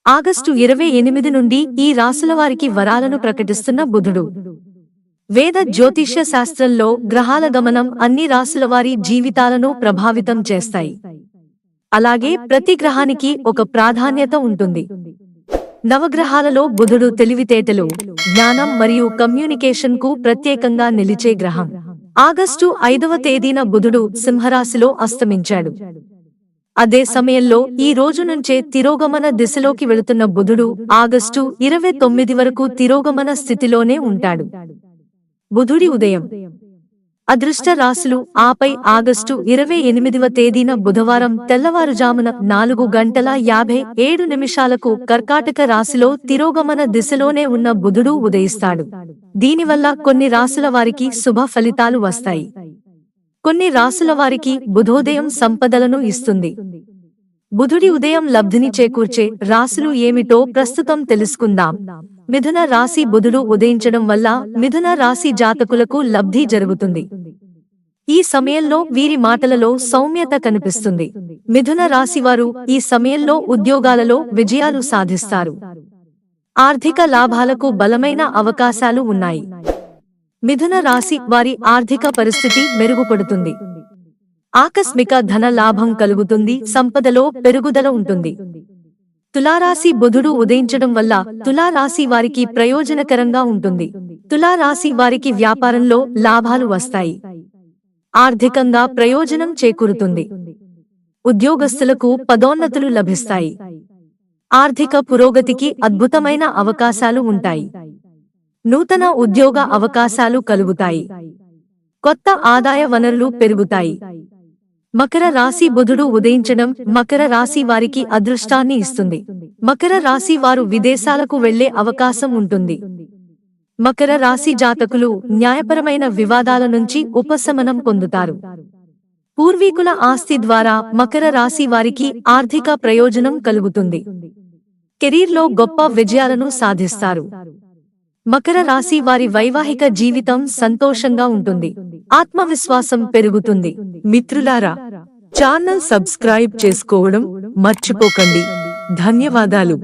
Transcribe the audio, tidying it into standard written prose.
August 28 నుండి ఈ రాసుల వారికి వరాలను ప్రకటిస్తున్న బుధుడు. వేద జ్యోతిష్య శాస్త్రంలో గ్రహాల గమనం అన్ని రాసుల వారి జీవితాలను ప్రభావితం చేస్తాయి. అలాగే ప్రతి గ్రహానికి ఒక ప్రాధాన్యత ఉంటుంది. నవగ్రహాలలో బుధుడు తెలివితేటలు, జ్ఞానం మరియు కమ్యూనికేషన్ కు ప్రత్యేకంగా నిలిచే గ్రహం. ఆగస్టు 5వ తేదీన బుధుడు సింహరాశిలో అస్తమించాడు. అదే సమయంలో ఈ రోజు నుంచే తిరోగమన దిశలోకి వెళుతున్న బుధుడు ఆగస్టు 29 వరకు తిరోగమన స్థితిలోనే ఉంటాడు. బుధుడి ఉదయం అదృష్ట రాశులు. ఆపై ఆగస్టు 28వ తేదీన బుధవారం తెల్లవారుజామున 4:57 కర్కాటక రాశిలో తిరోగమన దిశలోనే ఉన్న బుధుడు ఉదయిస్తాడు. దీనివల్ల కొన్ని రాశుల వారికి శుభ ఫలితాలు వస్తాయి. కొన్ని రాశుల వారికి బుధోదయం సంపదలను ఇస్తుంది. బుధుడి ఉదయం లబ్ధిని చేకూర్చే రాశులు ఏమిటో ప్రస్తుతం తెలుసుకుందాం. మిథున రాశి. బుధుడు ఉదయించడం వల్ల మిథున రాశి జాతకులకు లబ్ధి జరుగుతుంది. ఈ సమయంలో వీరి మాటలలో సౌమ్యత కనిపిస్తుంది. మిథున రాశివారు ఈ సమయంలో ఉద్యోగాలలో విజయాలు సాధిస్తారు. ఆర్థిక లాభాలకు బలమైన అవకాశాలు ఉన్నాయి. మిథున రాశి వారి ఆర్థిక పరిస్థితి మెరుగుపడుతుంది. ఆకస్మిక ధన లాభం కలుగుతుంది. సంపదలో పెరుగుదల ఉంటుంది. తులారాశి. బుధుడు ఉదయించడం వల్ల తులారాశి వారికి ప్రయోజనకరంగా ఉంటుంది. తులారాశి వారికి వ్యాపారంలో లాభాలు వస్తాయి. ఆర్థికంగా ప్రయోజనం చేకూరుతుంది. ఉద్యోగస్తులకు పదోన్నతులు లభిస్తాయి. ఆర్థిక పురోగతికి అద్భుతమైన అవకాశాలు ఉంటాయి. నూతన ఉద్యోగ అవకాశాలు కలుగుతాయి. కొత్త ఆదాయ వనరులు పెరుగుతాయి. మకర రాశి. బుధుడు ఉదయించడం మకర రాశి వారికి అదృష్టాన్ని ఇస్తుంది. మకర రాశి వారు విదేశాలకు వెళ్లే అవకాశం ఉంటుంది. మకర రాశి జాతకులు న్యాయపరమైన వివాదాల నుంచి ఉపశమనం పొందుతారు. పూర్వీకుల ఆస్తి ద్వారా మకర రాశి వారికి ఆర్థిక ప్రయోజనం కలుగుతుంది. కెరీర్లో గొప్ప విజయాలను సాధిస్తారు. మకర రాశి వారి వైవాహిక జీవితం సంతోషంగా ఉంటుంది. ఆత్మవిశ్వాసం పెరుగుతుంది. మిత్రులారా, ఛానల్ సబ్స్క్రైబ్ చేసుకోవడం మర్చిపోకండి. ధన్యవాదాలు.